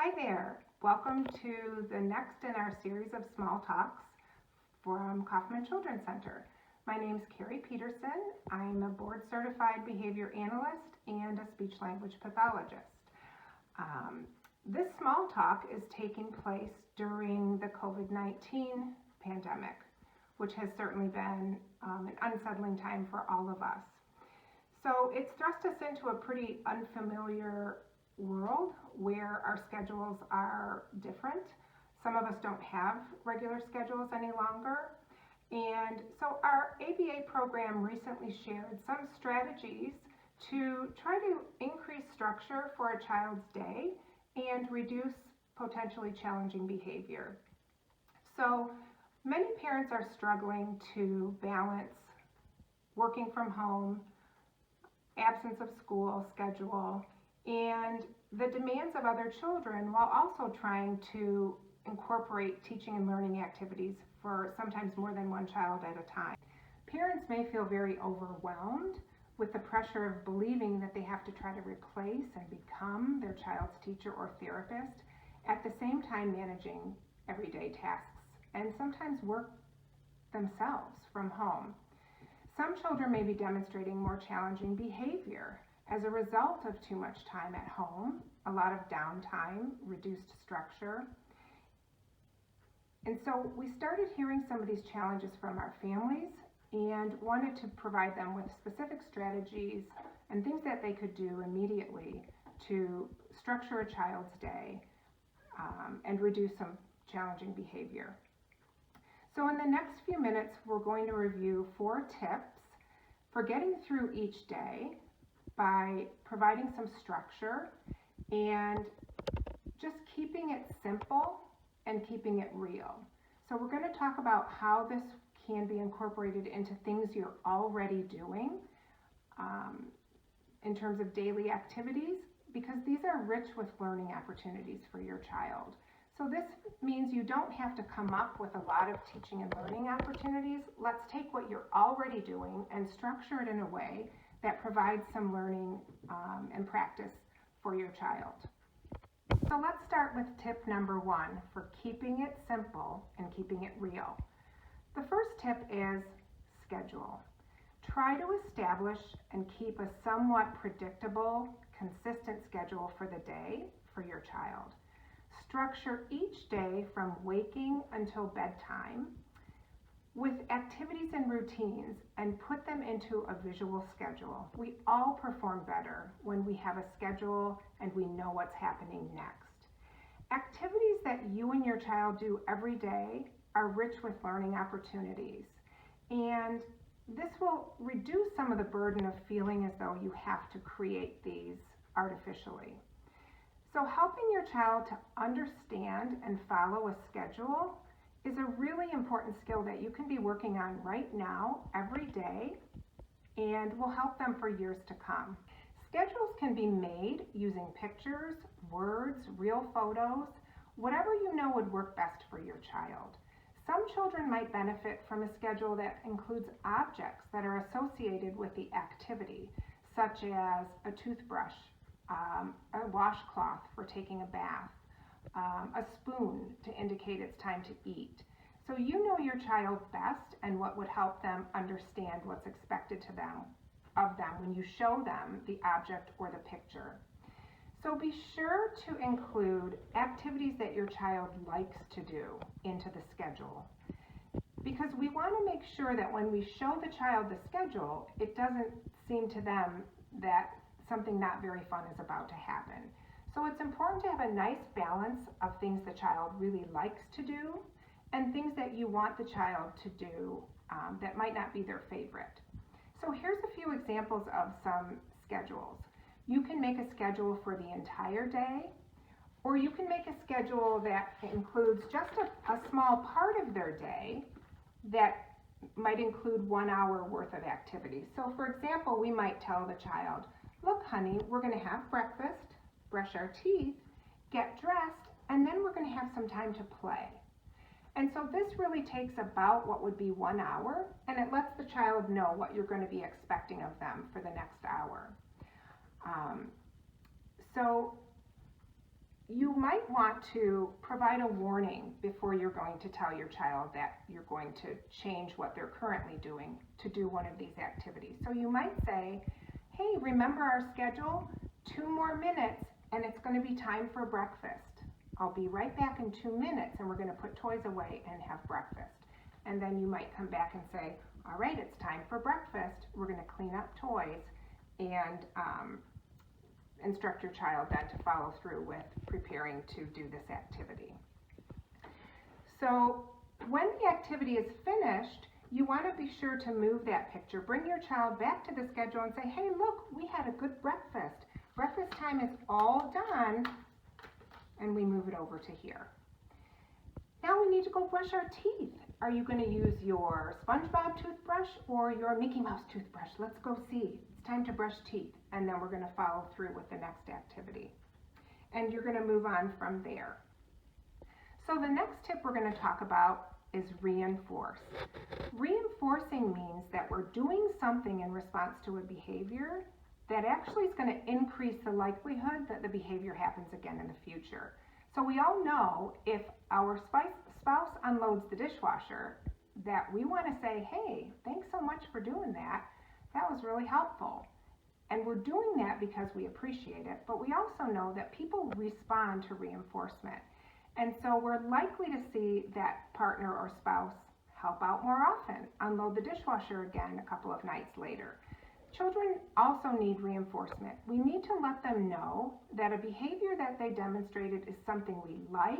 Hi there. Welcome to the next in our series of small talks from Kaufman Children's Center. My name is Kerry Peterson. I'm a board certified behavior analyst and a speech language pathologist. This small talk is taking place during the COVID-19 pandemic, which has certainly been an unsettling time for all of us. So it's thrust us into a pretty unfamiliar world where our schedules are different. Some of us don't have regular schedules any longer. And so our ABA program recently shared some strategies to try to increase structure for a child's day and reduce potentially challenging behavior. So many parents are struggling to balance working from home, absence of school schedule, and the demands of other children while also trying to incorporate teaching and learning activities for sometimes more than one child at a time. Parents may feel very overwhelmed with the pressure of believing that they have to try to replace and become their child's teacher or therapist, at the same time managing everyday tasks and sometimes work themselves from home. Some children may be demonstrating more challenging behavior as a result of too much time at home, a lot of downtime, reduced structure. And so we started hearing some of these challenges from our families and wanted to provide them with specific strategies and things that they could do immediately to structure a child's day and reduce some challenging behavior. So in the next few minutes, we're going to review 4 tips for getting through each day by providing some structure and just keeping it simple and keeping it real. So we're going to talk about how this can be incorporated into things you're already doing in terms of daily activities, because these are rich with learning opportunities for your child. So this means you don't have to come up with a lot of teaching and learning opportunities. Let's take what you're already doing and structure it in a way that provides some learning and practice for your child. So let's start with tip number 1 for keeping it simple and keeping it real. The first tip is schedule. Try to establish and keep a somewhat predictable, consistent schedule for the day for your child. Structure each day from waking until bedtime with activities and routines and put them into a visual schedule. We all perform better when we have a schedule and we know what's happening next. Activities that you and your child do every day are rich with learning opportunities, and this will reduce some of the burden of feeling as though you have to create these artificially. So helping your child to understand and follow a schedule is a really important skill that you can be working on right now, every day, and will help them for years to come. Schedules can be made using pictures, words, real photos, whatever you know would work best for your child. Some children might benefit from a schedule that includes objects that are associated with the activity, such as a toothbrush, a washcloth for taking a bath, a spoon to indicate it's time to eat. So you know your child best and what would help them understand what's expected of them when you show them the object or the picture. So be sure to include activities that your child likes to do into the schedule, because we want to make sure that when we show the child the schedule, it doesn't seem to them that something not very fun is about to happen. So it's important to have a nice balance of things the child really likes to do and things that you want the child to do that might not be their favorite. So here's a few examples of some schedules. You can make a schedule for the entire day, or you can make a schedule that includes just a small part of their day that might include 1 hour worth of activity. So for example, we might tell the child, look honey, we're going to have breakfast, brush our teeth, get dressed, and then we're going to have some time to play. And so this really takes about what would be 1 hour, and it lets the child know what you're going to be expecting of them for the next hour. So you might want to provide a warning before you're going to tell your child that you're going to change what they're currently doing to do one of these activities. So you might say, hey, remember our schedule? 2 more minutes and it's going to be time for breakfast. I'll be right back in 2 minutes and we're going to put toys away and have breakfast. And then you might come back and say, all right, it's time for breakfast. We're going to clean up toys and instruct your child then to follow through with preparing to do this activity. So when the activity is finished, you want to be sure to move that picture. Bring your child back to the schedule and say, hey, look, we had a good breakfast. Breakfast time is all done, and we move it over to here. Now we need to go brush our teeth. Are you going to use your SpongeBob toothbrush or your Mickey Mouse toothbrush? Let's go see. It's time to brush teeth, and then we're going to follow through with the next activity. And you're going to move on from there. So the next tip we're going to talk about is reinforce. Reinforcing means that we're doing something in response to a behavior that actually is going to increase the likelihood that the behavior happens again in the future. So we all know if our spouse unloads the dishwasher that we want to say, hey, thanks so much for doing that. That was really helpful. And we're doing that because we appreciate it, but we also know that people respond to reinforcement. And so we're likely to see that partner or spouse help out more often, unload the dishwasher again a couple of nights later. Children also need reinforcement. We need to let them know that a behavior that they demonstrated is something we like,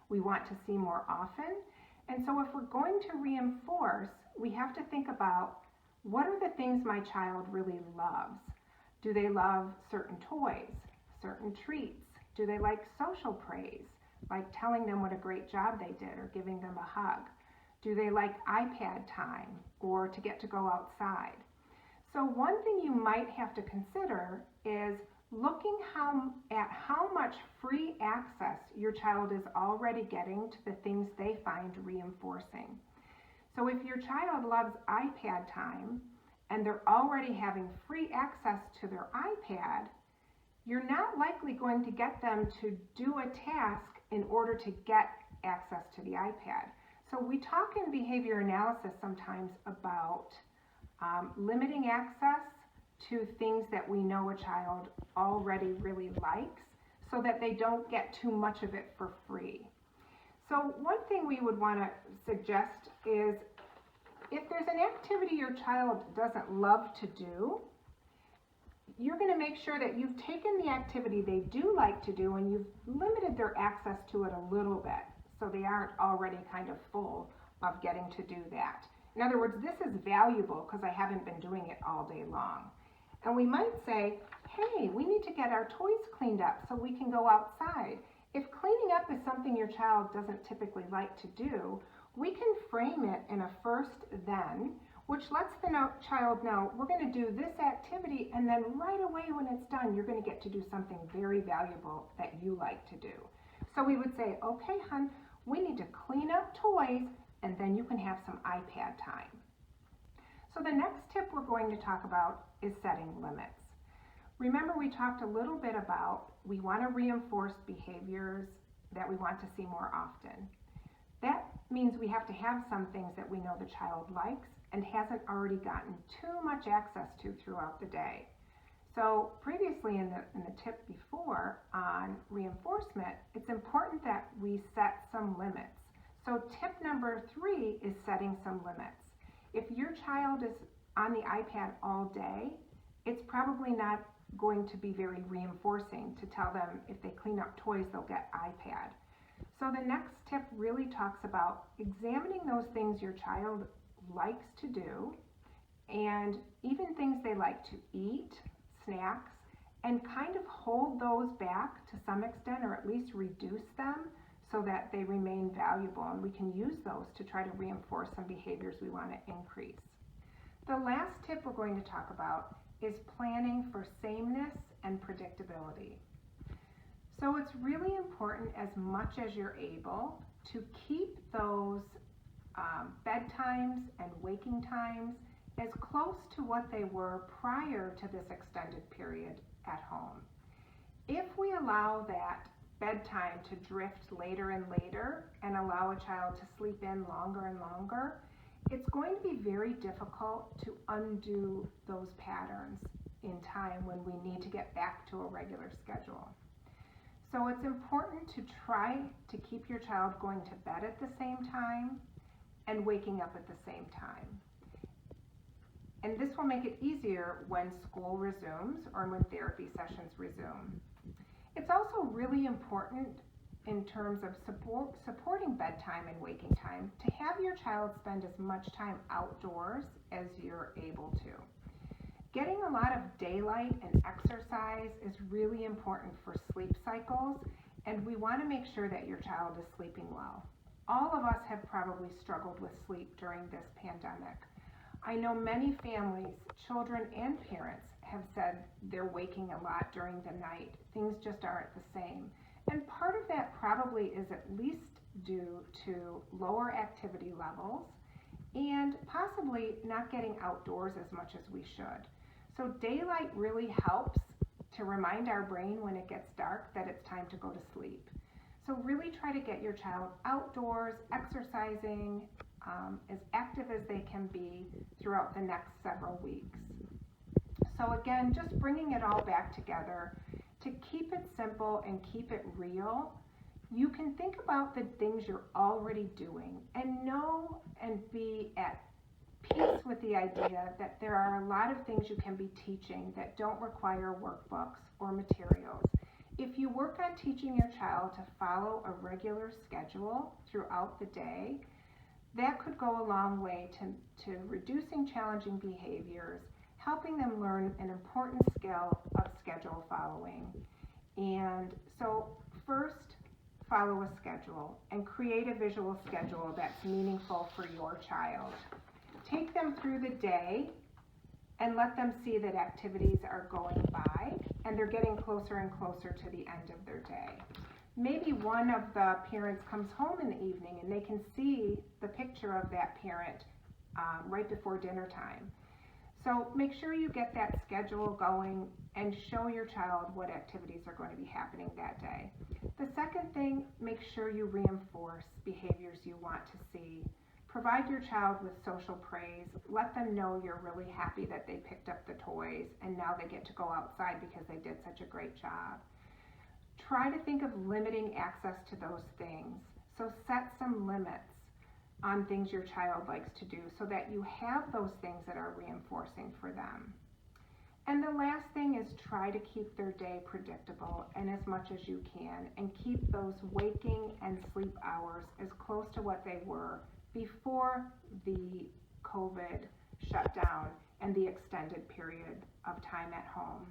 we want to see more often. And so if we're going to reinforce, we have to think about what are the things my child really loves? Do they love certain toys, certain treats? Do they like social praise, like telling them what a great job they did or giving them a hug? Do they like iPad time or to get to go outside? So one thing you might have to consider is looking at how much free access your child is already getting to the things they find reinforcing. So if your child loves iPad time and they're already having free access to their iPad, you're not likely going to get them to do a task in order to get access to the iPad. So we talk in behavior analysis sometimes about limiting access to things that we know a child already really likes so that they don't get too much of it for free. So one thing we would want to suggest is if there's an activity your child doesn't love to do, you're going to make sure that you've taken the activity they do like to do and you've limited their access to it a little bit so they aren't already kind of full of getting to do that. In other words, this is valuable because I haven't been doing it all day long. And we might say, hey, we need to get our toys cleaned up so we can go outside. If cleaning up is something your child doesn't typically like to do, we can frame it in a first then, which lets the child know we're going to do this activity and then right away when it's done, you're going to get to do something very valuable that you like to do. So we would say, okay, hon, we need to clean up toys and then you can have some iPad time. So the next tip we're going to talk about is setting limits. Remember we talked a little bit about we want to reinforce behaviors that we want to see more often. That means we have to have some things that we know the child likes and hasn't already gotten too much access to throughout the day. So previously in the tip before on reinforcement, it's important that we set some limits. So tip number 3 is setting some limits. If your child is on the iPad all day, it's probably not going to be very reinforcing to tell them if they clean up toys, they'll get iPad. So the next tip really talks about examining those things your child likes to do and even things they like to eat, snacks, and kind of hold those back to some extent or at least reduce them so that they remain valuable and we can use those to try to reinforce some behaviors we want to increase. The last tip we're going to talk about is planning for sameness and predictability. So it's really important as much as you're able to keep those bedtimes and waking times as close to what they were prior to this extended period at home. If we allow that bedtime to drift later and later and allow a child to sleep in longer and longer, it's going to be very difficult to undo those patterns in time when we need to get back to a regular schedule. So it's important to try to keep your child going to bed at the same time and waking up at the same time. And this will make it easier when school resumes or when therapy sessions resume. It's also really important in terms of supporting bedtime and waking time to have your child spend as much time outdoors as you're able to. Getting a lot of daylight and exercise is really important for sleep cycles, and we want to make sure that your child is sleeping well. All of us have probably struggled with sleep during this pandemic. I know many families, children and parents, have said they're waking a lot during the night. Things just aren't the same. And part of that probably is at least due to lower activity levels and possibly not getting outdoors as much as we should. So daylight really helps to remind our brain when it gets dark that it's time to go to sleep. So really try to get your child outdoors, exercising, as active as they can be throughout the next several weeks. So again, just bringing it all back together, to keep it simple and keep it real, you can think about the things you're already doing and know and be at peace with the idea that there are a lot of things you can be teaching that don't require workbooks or materials. If you work on teaching your child to follow a regular schedule throughout the day, that could go a long way to reducing challenging behaviors, helping them learn an important skill of schedule following. And so first, follow a schedule and create a visual schedule that's meaningful for your child. Take them through the day and let them see that activities are going by and they're getting closer and closer to the end of their day. Maybe one of the parents comes home in the evening and they can see the picture of that parent right before dinner time. So make sure you get that schedule going and show your child what activities are going to be happening that day. The second thing, make sure you reinforce behaviors you want to see. Provide your child with social praise. Let them know you're really happy that they picked up the toys and now they get to go outside because they did such a great job. Try to think of limiting access to those things. So set some limits on things your child likes to do so that you have those things that are reinforcing for them. And the last thing is try to keep their day predictable and as much as you can, and keep those waking and sleep hours as close to what they were before the COVID shutdown and the extended period of time at home.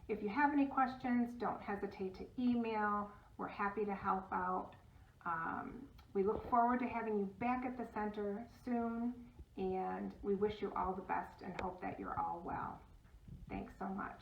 If you have any questions, don't hesitate to email. We're happy to help out. We look forward to having you back at the center soon, and we wish you all the best and hope that you're all well. Thanks so much.